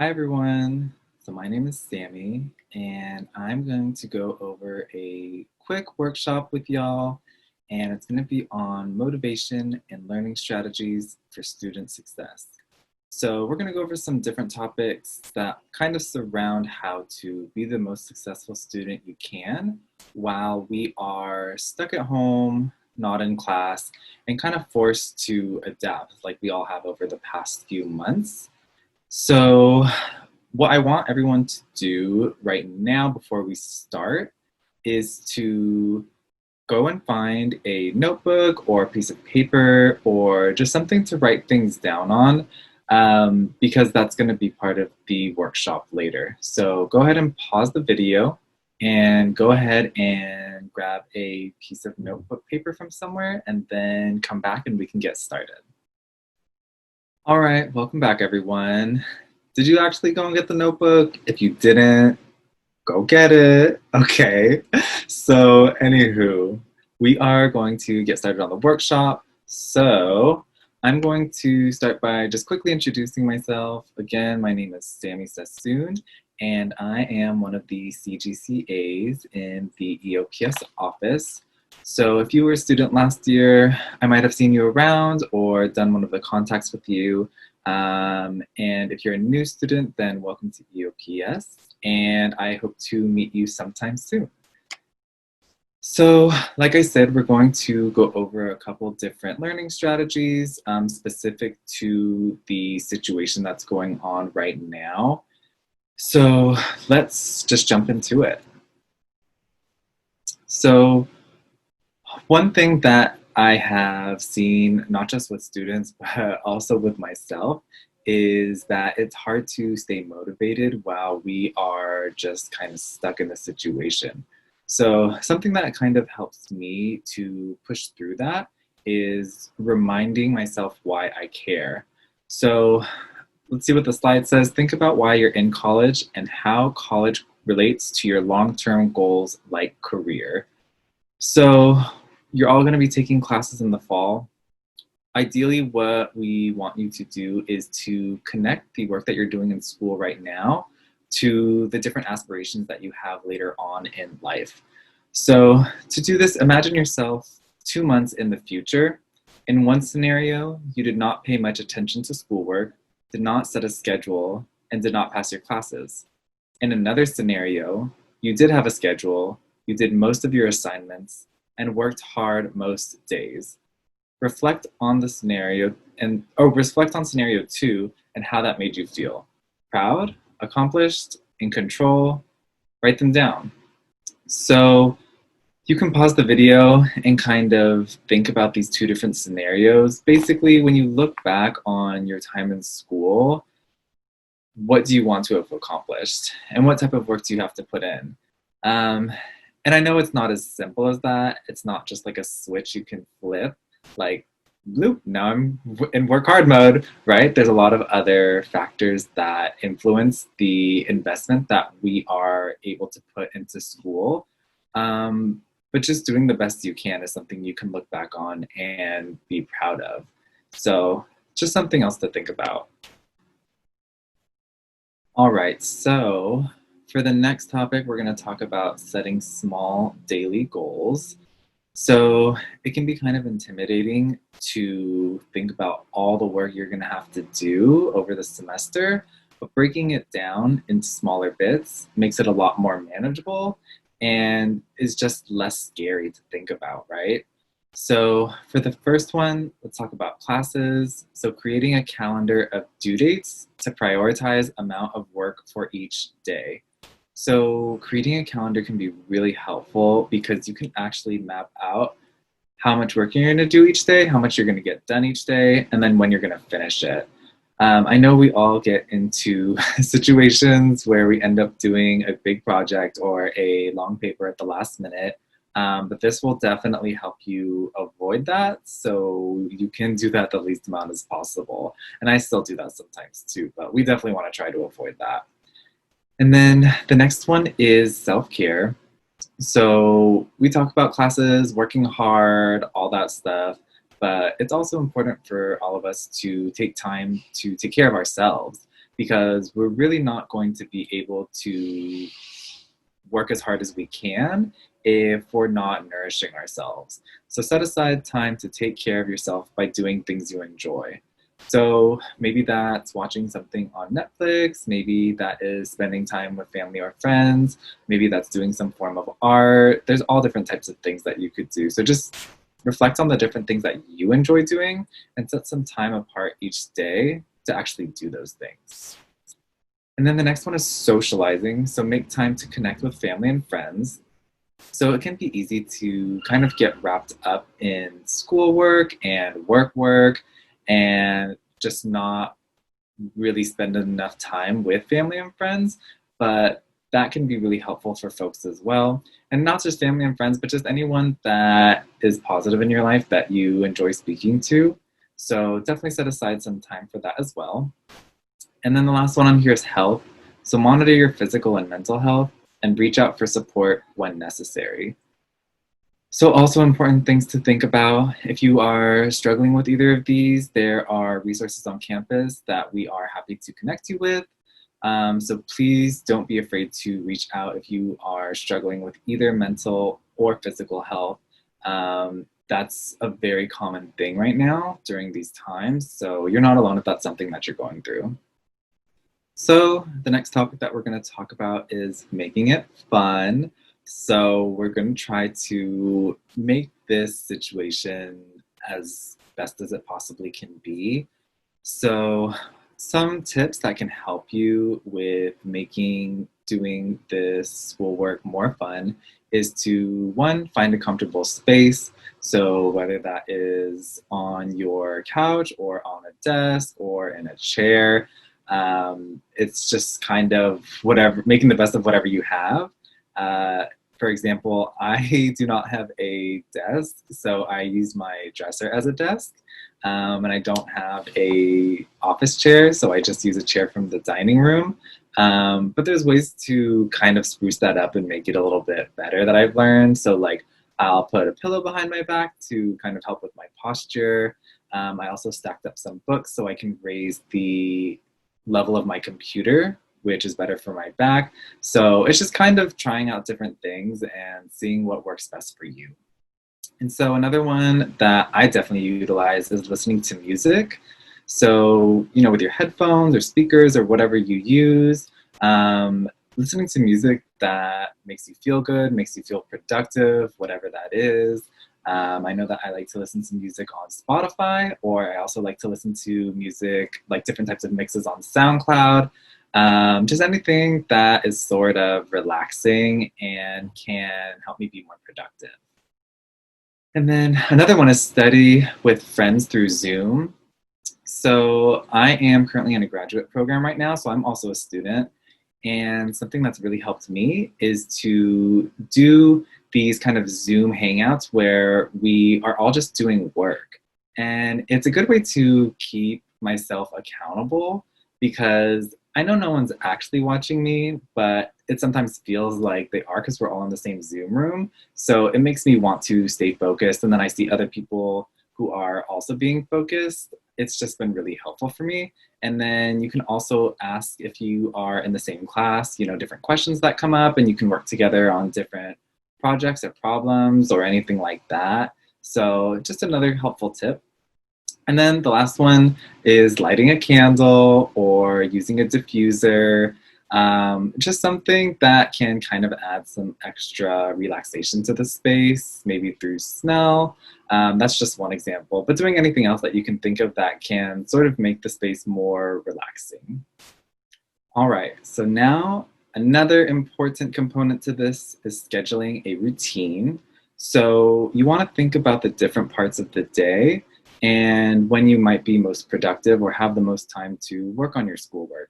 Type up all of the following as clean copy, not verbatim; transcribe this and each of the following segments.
Hi everyone. So my name is Sammy and I'm going to go over a quick workshop with y'all, and it's going to be on motivation and learning strategies for student success. So we're going to go over some different topics that kind of surround how to be the most successful student you can while we are stuck at home, not in class, and kind of forced to adapt like we all have over the past few months. So what I want everyone to do right now before we start is to go and find a notebook or a piece of paper or just something to write things down on, because that's going to be part of the workshop later. So go ahead and pause the video and go ahead and grab a piece of notebook paper from somewhere and then come back and we can get started. All right, welcome back everyone. Did you actually go and get the notebook? If you didn't, go get it. Okay. So, anywho, we are going to get started on the workshop. So, I'm going to start by just quickly introducing myself. Again, my name is Sammy Sassoon, and I am one of the CGCAs in the EOPS office. So if you were a student last year, I might have seen you around or done one of the contacts with you. And if you're a new student, then welcome to EOPS, and I hope to meet you sometime soon. So, like I said, we're going to go over a couple different learning strategies specific to the situation that's going on right now. So let's just jump into it. So one thing that I have seen, not just with students, but also with myself, is that it's hard to stay motivated while we are just kind of stuck in a situation. So something that kind of helps me to push through that is reminding myself why I care. So let's see what the slide says. Think about why you're in college and how college relates to your long-term goals like career. So you're all going to be taking classes in the fall. Ideally, what we want you to do is to connect the work that you're doing in school right now to the different aspirations that you have later on in life. So to do this, imagine yourself 2 months in the future. In one scenario, you did not pay much attention to schoolwork, did not set a schedule, and did not pass your classes. In another scenario, you did have a schedule, you did most of your assignments, and worked hard most days. Reflect on the scenario reflect on scenario 2 and how that made you feel. Proud, accomplished, in control. Write them down. So you can pause the video and kind of think about these two different scenarios. Basically, when you look back on your time in school, what do you want to have accomplished? And what type of work do you have to put in? And I know it's not as simple as that. It's not just like a switch you can flip, like, bloop, now I'm in work hard mode, right? There's a lot of other factors that influence the investment that we are able to put into school. But just doing the best you can is something you can look back on and be proud of. So just something else to think about. All right, so for the next topic, we're going to talk about setting small daily goals. So it can be kind of intimidating to think about all the work you're going to have to do over the semester, but breaking it down into smaller bits makes it a lot more manageable and is just less scary to think about, right? So for the first one, let's talk about classes. So creating a calendar of due dates to prioritize amount of work for each day. So creating a calendar can be really helpful because you can actually map out how much work you're going to do each day, how much you're going to get done each day, and then when you're going to finish it. I know we all get into situations where we end up doing a big project or a long paper at the last minute, but this will definitely help you avoid that, so you can do that the least amount as possible. And I still do that sometimes too, but we definitely want to try to avoid that. And then the next one is self-care. So we talk about classes, working hard, all that stuff, but it's also important for all of us to take time to take care of ourselves because we're really not going to be able to work as hard as we can if we're not nourishing ourselves. So set aside time to take care of yourself by doing things you enjoy. So maybe that's watching something on Netflix, maybe that is spending time with family or friends, maybe that's doing some form of art. There's all different types of things that you could do. So just reflect on the different things that you enjoy doing and set some time apart each day to actually do those things. And then the next one is socializing. So make time to connect with family and friends. So it can be easy to kind of get wrapped up in schoolwork and work and just not really spend enough time with family and friends. But that can be really helpful for folks as well. And not just family and friends, but just anyone that is positive in your life that you enjoy speaking to. So definitely set aside some time for that as well. And then the last one on here is health. So monitor your physical and mental health and reach out for support when necessary. So also important things to think about. If you are struggling with either of these, there are resources on campus that we are happy to connect you with. So please don't be afraid to reach out if you are struggling with either mental or physical health. That's a very common thing right now during these times. So you're not alone if that's something that you're going through. So the next topic that we're going to talk about is making it fun. So we're going to try to make this situation as best as it possibly can be. So some tips that can help you with making doing this schoolwork more fun is to, one, find a comfortable space. So whether that is on your couch or on a desk or in a chair, it's just kind of whatever, making the best of whatever you have. For example, I do not have a desk, so I use my dresser as a desk. And I don't have a office chair, so I just use a chair from the dining room. But there's ways to kind of spruce that up and make it a little bit better that I've learned. So like I'll put a pillow behind my back to kind of help with my posture. I also stacked up some books so I can raise the level of my computer, which is better for my back. So it's just kind of trying out different things and seeing what works best for you. And so another one that I definitely utilize is listening to music. So, you know, with your headphones or speakers or whatever you use, listening to music that makes you feel good, makes you feel productive, whatever that is. I know that I like to listen to music on Spotify, or I also like to listen to music, like different types of mixes on SoundCloud. Just anything that is sort of relaxing and can help me be more productive. And then another one is study with friends through Zoom. So I am currently in a graduate program right now, so I'm also a student. And something that's really helped me is to do these kind of Zoom hangouts where we are all just doing work. And it's a good way to keep myself accountable because I know no one's actually watching me, but it sometimes feels like they are because we're all in the same Zoom room. So it makes me want to stay focused. And then I see other people who are also being focused. It's just been really helpful for me. And then you can also ask if you are in the same class, you know, different questions that come up, and you can work together on different projects or problems or anything like that. So just another helpful tip. And then the last one is lighting a candle or using a diffuser, just something that can kind of add some extra relaxation to the space, maybe through smell. That's just one example, but doing anything else that you can think of that can sort of make the space more relaxing. All right, so now another important component to this is scheduling a routine. So you want to think about the different parts of the day and when you might be most productive or have the most time to work on your schoolwork.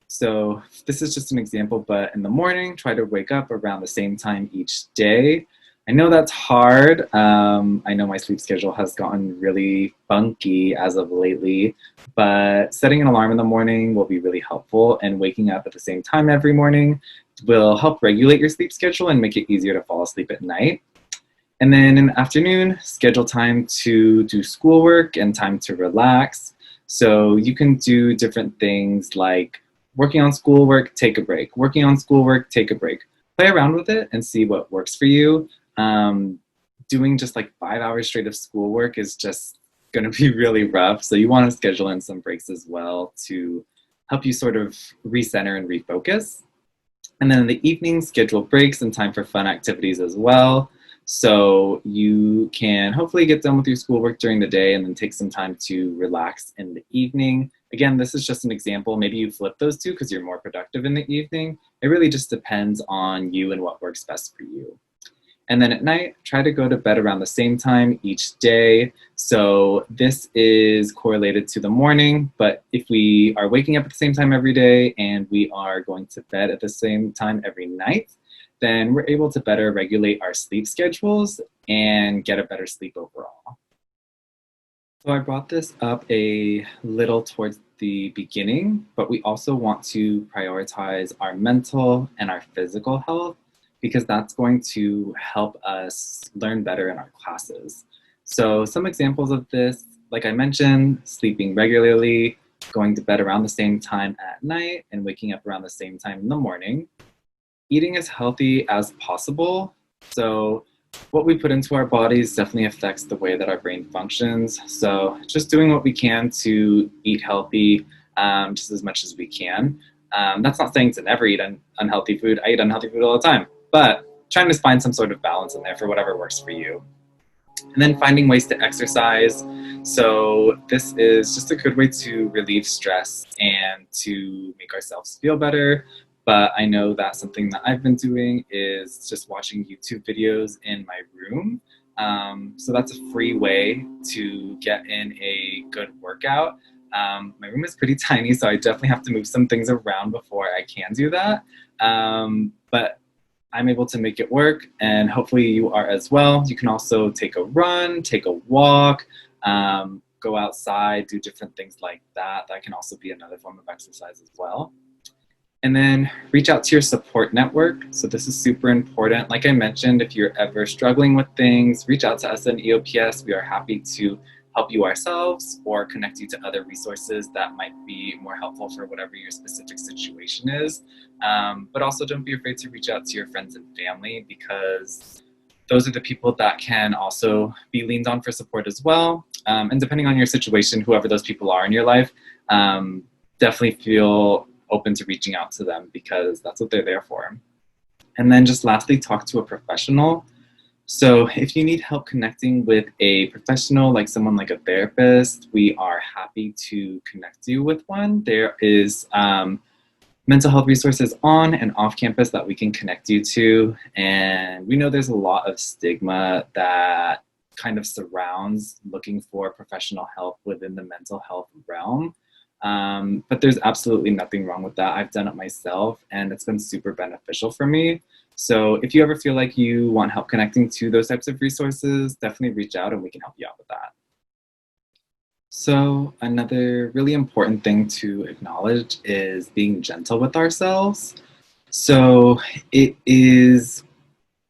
So this is just an example, but in the morning, try to wake up around the same time each day. I know that's hard. I know my sleep schedule has gotten really funky as of lately, but setting an alarm in the morning will be really helpful, and waking up at the same time every morning will help regulate your sleep schedule and make it easier to fall asleep at night. And then in the afternoon, schedule time to do schoolwork and time to relax. So you can do different things like working on schoolwork, take a break. Working on schoolwork, take a break. Play around with it and see what works for you. Doing just like 5 hours straight of schoolwork is just going to be really rough. So you want to schedule in some breaks as well to help you sort of recenter and refocus. And then in the evening, schedule breaks and time for fun activities as well. So you can hopefully get done with your schoolwork during the day and then take some time to relax in the evening. Again, this is just an example. Maybe you flip those two because you're more productive in the evening. It really just depends on you and what works best for you. And then at night, try to go to bed around the same time each day. So this is correlated to the morning, but if we are waking up at the same time every day and we are going to bed at the same time every night, then we're able to better regulate our sleep schedules and get a better sleep overall. So I brought this up a little towards the beginning, but we also want to prioritize our mental and our physical health because that's going to help us learn better in our classes. So some examples of this, like I mentioned, sleeping regularly, going to bed around the same time at night, and waking up around the same time in the morning. Eating as healthy as possible. So what we put into our bodies definitely affects the way that our brain functions. So just doing what we can to eat healthy just as much as we can. That's not saying to never eat unhealthy food. I eat unhealthy food all the time, but trying to find some sort of balance in there for whatever works for you. And then finding ways to exercise. So this is just a good way to relieve stress and to make ourselves feel better. But I know that something that I've been doing is just watching YouTube videos in my room. So that's a free way to get in a good workout. My room is pretty tiny, so I definitely have to move some things around before I can do that. But I'm able to make it work, and hopefully you are as well. You can also take a run, take a walk, go outside, do different things like that. That can also be another form of exercise as well. And then reach out to your support network. So this is super important. Like I mentioned, if you're ever struggling with things, reach out to us at EOPS. We are happy to help you ourselves or connect you to other resources that might be more helpful for whatever your specific situation is. But also don't be afraid to reach out to your friends and family because those are the people that can also be leaned on for support as well. And depending on your situation, whoever those people are in your life, definitely feel open to reaching out to them because that's what they're there for. And then just lastly, talk to a professional. So if you need help connecting with a professional, like someone like a therapist, we are happy to connect you with one. There is mental health resources on and off campus that we can connect you to. And we know there's a lot of stigma that kind of surrounds looking for professional help within the mental health realm. But there's absolutely nothing wrong with that. I've done it myself and it's been super beneficial for me. So if you ever feel like you want help connecting to those types of resources, definitely reach out and we can help you out with that. So another really important thing to acknowledge is being gentle with ourselves. So it is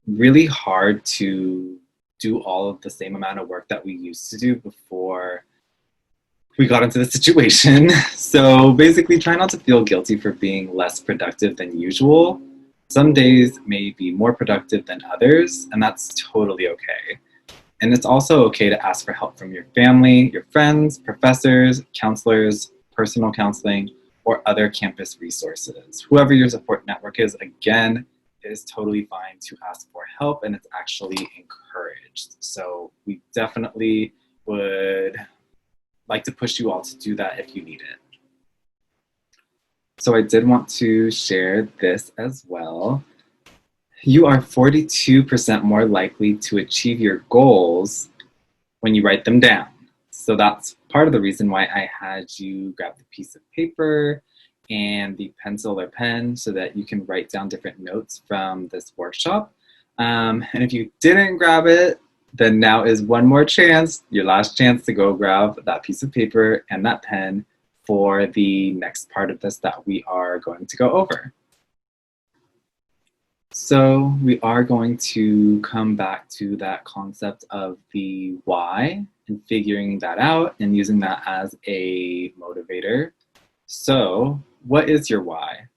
really hard to do all of the same amount of work that we used to do before we got into the situation. So basically try not to feel guilty for being less productive than usual. Some days may be more productive than others, and that's totally okay. And it's also okay to ask for help from your family, your friends, professors, counselors, personal counseling, or other campus resources. Whoever your support network is, again, it is totally fine to ask for help, and it's actually encouraged. So we definitely would like to push you all to do that if you need it. So I did want to share this as well. You are 42% more likely to achieve your goals when you write them down. So that's part of the reason why I had you grab the piece of paper and the pencil or pen so that you can write down different notes from this workshop. And if you didn't grab it, then now is one more chance, your last chance to go grab that piece of paper and that pen for the next part of this that we are going to go over. So we are going to come back to that concept of the why and figuring that out and using that as a motivator. So What is your why?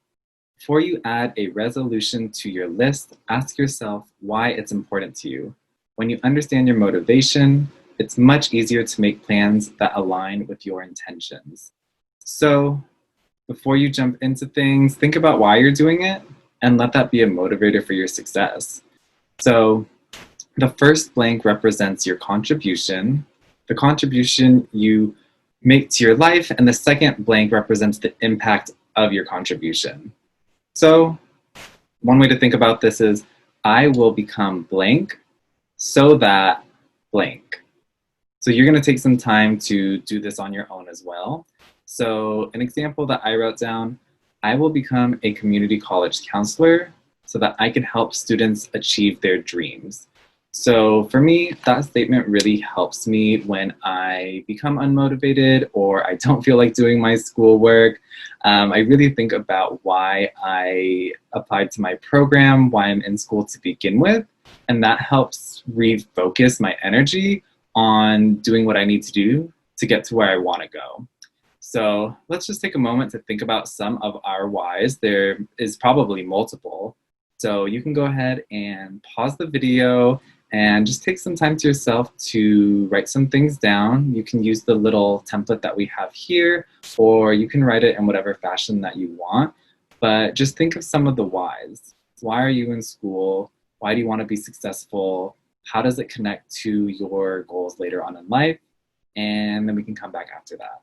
Before you add a resolution to your list, ask yourself why it's important to you. When you understand your motivation, it's much easier to make plans that align with your intentions. So, before you jump into things, think about why you're doing it and let that be a motivator for your success. So, the first blank represents your contribution, the contribution you make to your life, and the second blank represents the impact of your contribution. So, one way to think about this is I will become blank so that blank. So, you're going to take some time to do this on your own as well. So, an example that I wrote down, I will become a community college counselor so that I can help students achieve their dreams. So for me, that statement really helps me when I become unmotivated or I don't feel like doing my schoolwork. I really think about why I applied to my program, why I'm in school to begin with, and that helps refocus my energy on doing what I need to do to get to where I want to go. So let's just take a moment to think about some of our whys. There is probably multiple. So you can go ahead and pause the video and just take some time to yourself to write some things down. You can use the little template that we have here, or you can write it in whatever fashion that you want. But just think of some of the whys. Why are you in school? Why do you want to be successful? How does it connect to your goals later on in life? And then we can come back after that.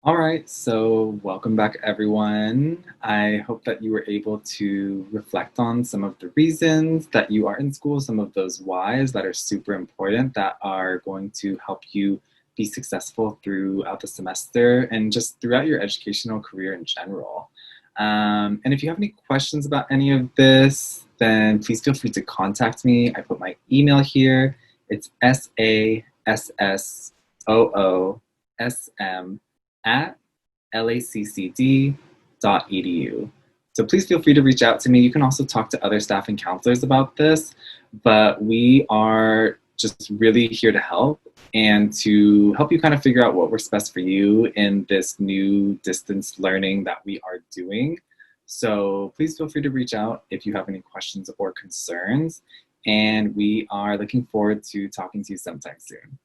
All right, so welcome back, everyone. I hope that you were able to reflect on some of the reasons that you are in school, some of those whys that are super important that are going to help you be successful throughout the semester and just throughout your educational career in general. And if you have any questions about any of this, then please feel free to contact me. I put my email here. It's sassosm@laccd.edu. So please feel free to reach out to me. You can also talk to other staff and counselors about this, but we are just really here to help and to help you kind of figure out what works best for you in this new distance learning that we are doing. So please feel free to reach out if you have any questions or concerns, and we are looking forward to talking to you sometime soon.